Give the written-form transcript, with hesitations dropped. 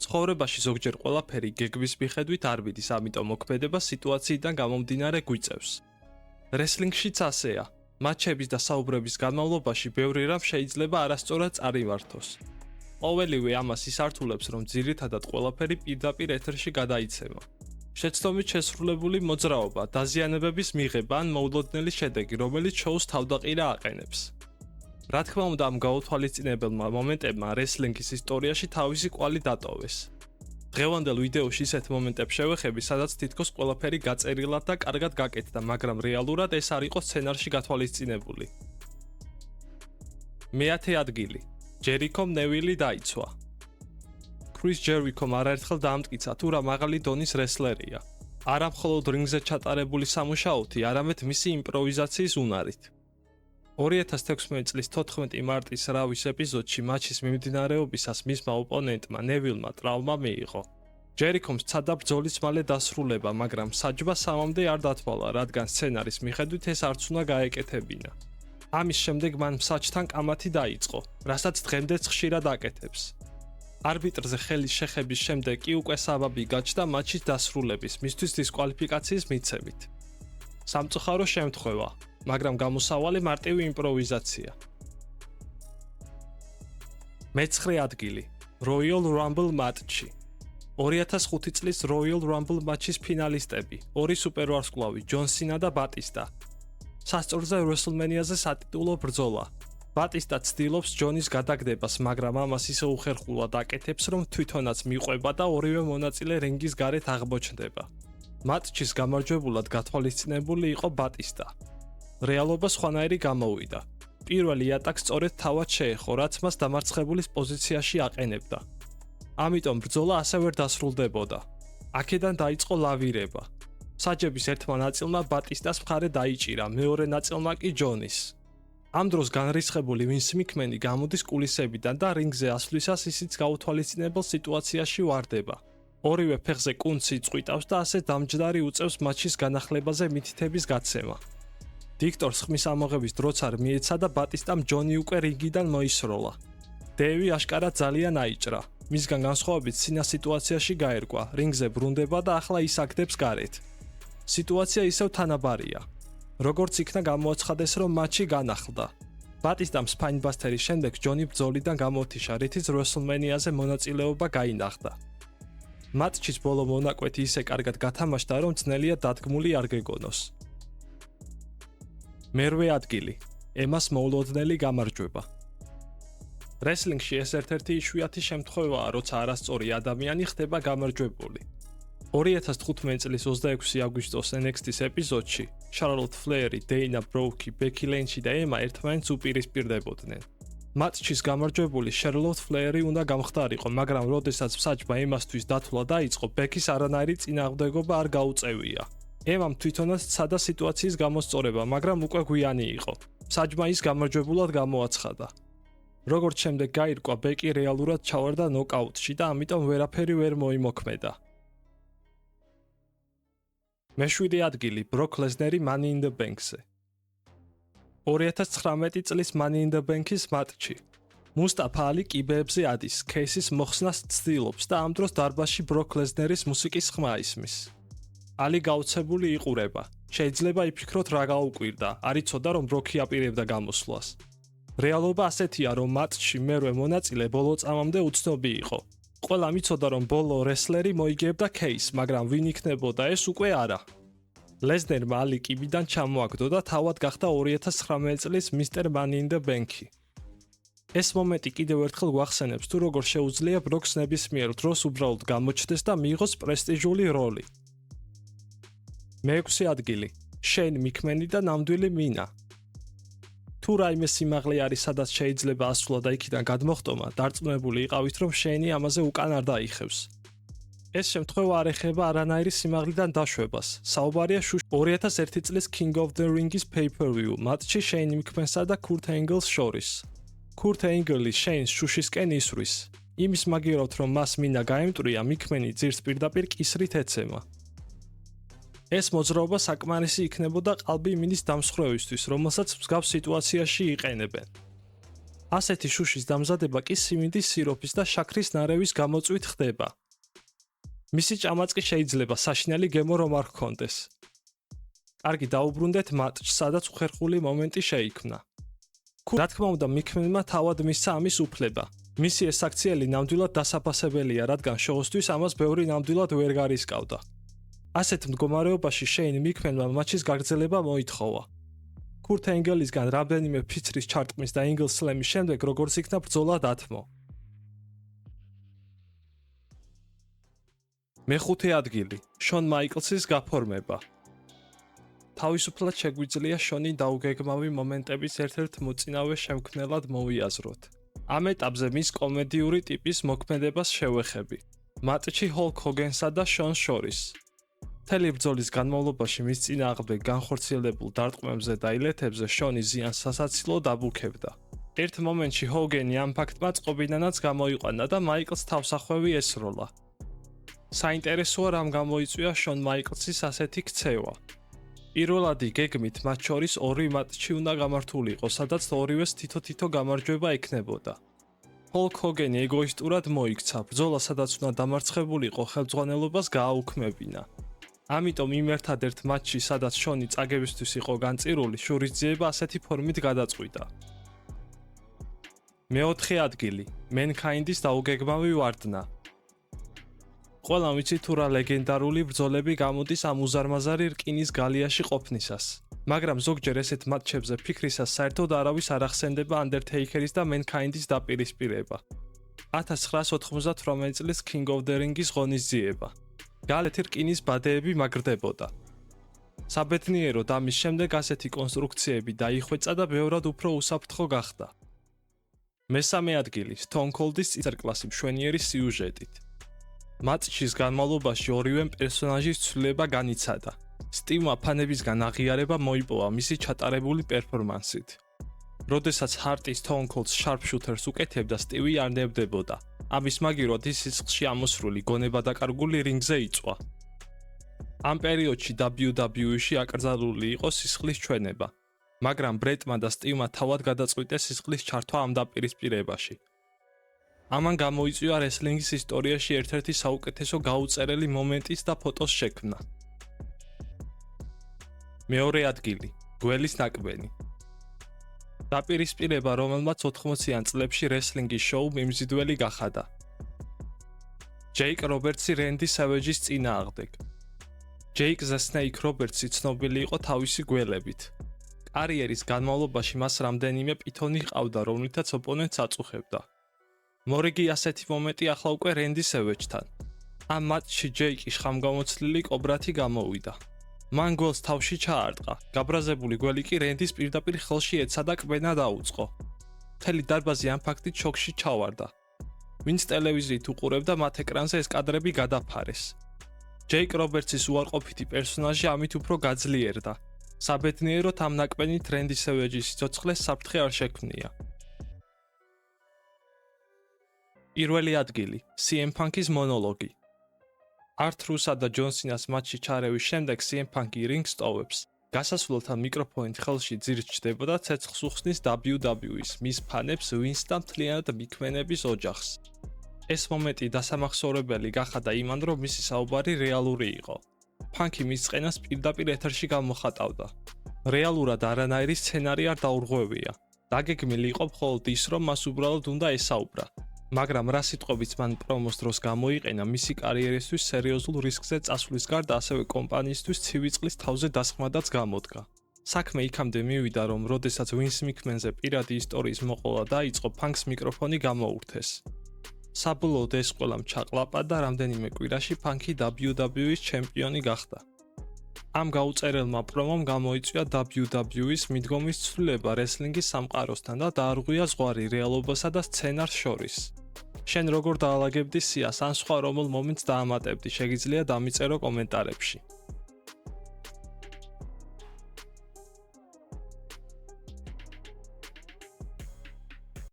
ცხოვრებაში ზოგჯერ ყველაფერი გეგმის მიხედვით არ მიდის, ამიტომ მოქმედება სიტუაციიდან გამომდინარე გვიწევს. რესლინგშიც ასეა. მატჩების და საუბრების განმავლობაში ბევრი რამ შეიძლება არასწორად წარიმართოს. ყოველივე ამას ისართულებს, რომ ძირითადად ყველაფერი პირდაპირ ეთერში გადაიცემა. შეცდომით შესრულებული მოძრაობა, დაზიანებების მიღება ან მოულოდნელი შედეგი, რომელიც შოუს თავდაყირა აყენებს. რა თქმა უნდა, ამ გაუთვალისწინებელმა მომენტებმა რესლინგის ისტორიაში თავისი კვალი დატოვეს. დღევანდელ ვიდეოში ისეთ მომენტებს შევეხები, სადაც თითქოს ყველაფერი გაწერილად და კარგად გაკეთდა, მაგრამ რეალურად ეს არ იყო სცენარში გათვალისწინებული. მეათე ადგილი. ჯერიქომ ნევილი დაიცვა. ქრის ჯერიქომ არაერთხელ დაამტკიცა თუ რა მაღალი დონის რესლერია. არა მხოლოდ რინგზე ჩატარებული სამუშაოთი, არამედ მისი იმპროვიზაციის უნარით. 2016 წლის 14 მარტის რავის ეპიზოდში მატჩის მიმდინარეობისას მისმა ოპონენტმა ნევილმა ტრავმა მიიღო. ჯერიქომ სცადა ბრძოლის მალე დასრულება, მაგრამ საჯმა სამამდე არ დათვალა, რადგან სცენარის მიხედვით ეს არც უნდა გაეკეთებინა. ამის შემდეგ მან მსაჯთან კამათი დაიწყო, რასაც დღემდეც ხშირად აკეთებს. არბიტრზე ხელის შეხების შემდეგ კი უკვე საბაბი გაჩნდა მატჩის დასრულების, მისთვის დისკვალიფიკაციის მიცემით. სამწუხარო შემთხვევა, მაგრამ გამოსავალი მარტივი იმპროვიზაცია. მეცხრე ადგილი. Royal Rumble მატჩი. 2005 წლის Royal Rumble მატჩის ფინალისტები, ორი სუპერვარსკვლავი, ჯონ სინა და ბატისტა. სასწორზე WrestleMania-ზე სატიტულო ბრძოლა. ბატისტა ცდილობს ჯონის გადაგდებას, მაგრამ ამას ისე უხერხულად აკეთებს, რომ თვითონაც მიყვება და ორივე მონაწილე რინგის გარეთ აღმოჩნდება. მატჩის გამარჯვებულად გათვალისწინებული იყო ბატისტა. რეალობა სხვანაირი გამოვიდა. პირველი ატაკს სწორედ თავად შეეხო, რაც მას დამარცხებულის პოზიციაში აყენებდა. ამიტომ ბრძოლა ასე ვერ დასრულდებოდა. აქედან დაიწყო ლავირება. საჯების ერთმა ნაწილმა ბატისტას მხარე დაიჭირა, მეორე ნაწილმა კი ჯონის. ამ დროს განრისხებული ვინს მიკმენი გამოდის კულისებიდან და რინგზე ასვლისას ისიც გაუთვალისწინებელ სიტუაციაში ვარდება. ორივე ფეხზე კუნცი წვიტავს და ასე დამჯდარი უწევს მატჩის განახლებაზე მითითების გაცემა. დიქტორს ხმის ამოღების დროც არ მიეცა და ბატისტამ ჯონი უკვე რინგიდან მოისროლა. დევი აშკარად ძალიან აიჭრა. მისგან განსხვავებით სინა სიტუაციაში გაერკვა, რინგზე ბრუნდება და ახლა ისაგდებს გარეთ. სიტუაცია ისევ თანაბარია. როგორც იქნა გამოაცხადეს, რომ მატჩი განახლდა. ბატისტამ სპაინბასტერის შემდეგ ჯონი ბრძოლიდან გამოთიშა, რითიც WrestleMania-ზე მონაწილეობა გაინახდა. მატჩის ბოლო მონაკვეთი ისე კარგად გათამაშდა, რომ ძნელია დადგმული არ გეგონოს. მერვე ადგილი. ემას მოულოდნელი გამარჯვება. რესლინგში ეს ერთ-ერთი იშვიათი შემთხვევაა, როცა არასწორი ადამიანი ხდება გამარჯვებული. 2015 წლის 26 აგვისტოს NXT-ის ეპიზოდში შარლოტ ფლერი, დეინა ბროუკი, ბეკი ლინჩი და ემა ერთმანეთს უპირისპირდებოდნენ. მატჩის გამარჯვებული შარლოტ ფლერი უნდა გამხდარიყო, მაგრამ როდესაც მსაჯმა ემასთვის დათვლა დაიწყო, ბეკის არანაირი წინააღმდეგობა არ გაუწევია. ემამ თვითონაც სცადა სიტუაციის გამოსწორება, მაგრამ უკვე გვიანი იყო. მსაჯმა ის გამარჯვებულად გამოაცხადა. როგორც შემდეგ გაირკვა, ბეკი რეალურად ჩავარდა ნოკაუტში და ამიტომ ვერაფერი ვერ მოიმოქმედა. მეშვიდე ადგილი. ბროკ ლესნერი Money in the Bank-ზე. 2019 წლის Money in the Bank-ის მატჩი. მუსტაფა ალი კიბეებზე ადის, ქეისის მოხსნას ცდილობს და ამ დროს დარბაზში ბროკ ლესნერის მუსიკის ხმა ისმის. ალი გაუცებული იყურება. შეიძლება იფიქროთ რა გაუკვირდა, არ იცოდა რომ ბროკი აპირებდა გამოსვლას. რეალობა ასეთია, რომ მატჩში მერვე მონაწილე ბოლო წამამდე უცნობი იყო. ყველა მიცოდა რომ ბოლო რესლერი მოიგებდა ქეის, მაგრამ ვინ იქნებოდა ეს უკვე არა. ლესნერმა ალი კიბიდან ჩამოაგდო და თავად გახდა 2019 წლის Mr. Money in the Bank-ი. ეს მომენტი კიდევ ერთხელ გვახსენებს თუ როგორ შეუძლია ბროკს ნებისმიერ დროს უბრალოდ გამოჩნდეს და მიიღოს პრესტიჟული როლი. მეექვსე ადგილი. შეინ მიკმენი და ნამდვილი მინა. თუ რაიმე სიმაღლე არის, სადაც შეიძლება ასვლა და იქიდან გადმოხტომა, დარწმუნებული იყავით, რომ შეინი ამაზე უკან არ დაიხევს. ეს შემთხვევა არ ეხება არანაირი სიმაღლიდან დაშვებას. საუბარია 2001 წლის King of the Ring-ის pay-per-view მატჩი შეინ მიკმენსა და კურტ ენგელს შორის. კურტ ენგელი შეინს შუშისკენ ისვრის. იმის მაგივრად, რომ მას მინა გაემტრია, მიკმენი ძირს პირდაპირ კისრით ეცემა. ეს მოძრაობა საკმარისი იქნებოდა ყალბი მინის დამსხვრევისთვის, რომელსაც მსგავს სიტუაციაში იყენებენ. ასეთი შუშის დამზადება კი სიმინდის სიროფის და შაქრის ნარევის გამოწვით ხდება. მისი ჭამაც კი შეიძლება საშინელი გემო რომ არ ჰქონდეს. კარგი დაუბრუნდეთ მატჩს, სადაც უხერხული მომენტი შეიქმნა. რა თქმა უნდა, მიქმნელმა თავად მისცა ამის უფლება. მისი ეს აქციელი ნამდვილად დასაფასებელია, რადგან შოუსთვის ამას ბევრი ნამდვილად ვერ გარისკავდა. ასეთ მდგომარეობაში შეინ მიქმნელმა მატჩის გაგრძელება მოითხოვა. კურთ ენგელისგან რამდენიმე ფიცრის ჩარტყმის და ენგელს სლემის შემდეგ როგორც იქნა ბრძოლა დათმო. მეხუთე ადგილი, შონ მაიკლსის გაფორმება. თავისუფლად შეგვიძლია შონი დაუგეგმავი მომენტების ერთ-ერთ მოწინავე შემქმნელად მოვიაზროთ. ამ ეტაპზე მის კომედიური ტიპის მოქმედებას შევეხები. მატჩი ჰოლკ ჰოგენსა და შონს შორის. მთელი ბრძოლის განმავლობაში მის წინააღმდეგ განხორციელებულ დარტყმებზე და ილეთებზე შონი ზიანს სასაცილოდ აბუქებდა. ერთ მომენტში ჰოგენი ამ ფაქტმა წყობინანაც გამოიყვანა და მაიკლს თავსახვევი ესროლა. საინტერესოა რამ გამოიწვია შონ მაიკლსის ასეთი ქცევა. პირველადი გეგმით მათ შორის ორი მატჩი უნდა გამართულიყო, სადაც ორივეს თითო-თითო გამარჯვება ექნებოდა. ჰოლკ ჰოგენი ეგოისტურად მოიქცა, ბრძოლა სადაც უნდა დამარცხებულიყო ხელმძღვანელობას გააუქმებინა. ამიტომ იმ ერთადერთ მატჩში, სადაც შონი წაგებისთვის იყო განწირული, შურისძიება ასეთი ფორმით გადაწყვიტა. მეოთხე ადგილი, მენქაინდის დაუგეგმავი ვარდნა. ყველამ ვიცი თუ რა ლეგენდარული ბრძოლები გამოდის ამ უზარმაზარი რკინის გალიაში ყოფნისას. მაგრამ ზოგჯერ ესეთ მატჩებზე ფიქრისას საერთოდ არავის არ ახსენდება Undertaker-ის და Mankind-ის დაპირისპირება. 1998 წლის King of the Ring-ის ღონისძიება. გალეთი რკინის ბადეები მაგრდებოდა. საბედნიეროდ ამის შემდეგ ასეთი კონსტრუქციები დაიხვეწა და ბევრად უფრო უსაფრთხო გახდა. მესამე ადგილი, Stone Cold-ის წერკლასი მშვენიერი სიუჟეტით. მატჩის განმავლობაში ორივე პერსონაჟის ცვლილება განიცადა. სტივმა ფანებისგან აღიარება მოიპოვა მისი ჩატარებული პერფორმანსით. როდესაც ჰარტი Stone Cold-ს შარპშუთერს უკეთებდა, სტივი არ ნებდებოდა. ამის მაგივრად ის სისხლში ამოსრული გონებადაკარგული რინგზე იწვა. ამ პერიოდში WWE-ში აკრძალული იყო სისხლის ჩვენება, მაგრამ ბრეტმა და სტივმა თავად გადაწყვიტეს სისხლის ჩართვა ამ დაპირისპირებაში. ამან გამოიწვია რესლინგის ისტორიაში ერთ-ერთი საუკეთესო გაუწერელი მომენტის და ფოტოს შექმნა. მეორე ადგილი, გველის ნაკბენი. დაპირისპირება, რომელმაც 80-იან წლებში რესლინგის შოუ მიმზიდველი გახადა. ჯეიკ რობერტსი რენდი სევეჯის წინააღმდეგ. ჯეიკ The Snake რობერტსი ცნობილი იყო თავისი გველებით. კარიერის განმავლობაში მას რამდენიმე პითონი ჰყავდა, რომლითაც ოპონენტს აწუხებდა. მორიგი ასეთი მომენტი ახლა უკვე რენდი სევეჯთან. ამ მატჩში ჯეიკი შხამგამოცლილი კობრათი გამოვიდა. მან გველს თავში ჩაარტყა. გაბრაზებული გველი კი რენდის პირდაპირ ხელში ეცა და კბენა დაუწყო. მთელი დარბაზი ამ ფაქტით შოკში ჩავარდა. ვინც ტელევიზიით უყურებდა, მათ ეკრანზე ეს კადრები გადაფარეს. ჯეიკ რობერტსის უარყოფითი პერსონაჟი ამით უფრო გაძლიერდა. საბედნიეროდ ამ ნაკბენით რენდი სევეჯის სიცოცხლეს საფრთხე არ შექმნია. პირველი ადგილი, CM Punk-ის მონოლოგი. Arthur-სა და John Cena-ს მატჩში ჩარევის შემდეგ CM Punk-ი რინგს ტოვებს. გასასვლელთან მიკროფონით ხელში ძირს ჩდებოდა ცეცხლს უხსნის WWE-ს, მის ფანებს, ვინს და მთლიანად მიქმნების ოჯახს. ეს მომენტი დასამახსოვრებელი გახადა იმან, რომ მისი საუბარი რეალური იყო. Punk-ი მის წყენას პირდაპირ ეთერში გამოხატავდა. რეალურად არანაირი სცენარი არ დაურღვევია. დაგეგმილი იყო მხოლოდ ის, რომ მას უბრალოდ უნდა ესაუბრა. მაგრამ რა სიტყვებიც მან პრომოს დროს გამოიყენა, მისი კარიერისთვის სერიოზულ რისკზე წასვლის გარდა ასევე კომპანიისთვის ცივი წყლის თავზე დასხმადაც გამოდგა. საქმე იქამდე მივიდა, რომ როდესაც ვინს მიკმენზე პირადი ისტორიის მოყოლა დაიწყო, Punk-ს მიკროფონი გამოურთეს. საბოლოოდ ეს ყველამ ჩაყლაპა და რამდენიმე კვირაში Punk-ი WWE-ის ჩემპიონი გახდა. ამ გაუწერელმა პრომომ გამოიწვია WWE-ის მიდგომის ცვლილება რესლინგის სამყაროსთან და დაარღვია ზღვარი რეალობასა და სცენარს შორის. შენ როგორ დაალაგებდი სიას ან სხვა რომელ მომენტს დაამატებდი, შეგიძლია დამიწერო კომენტარებში.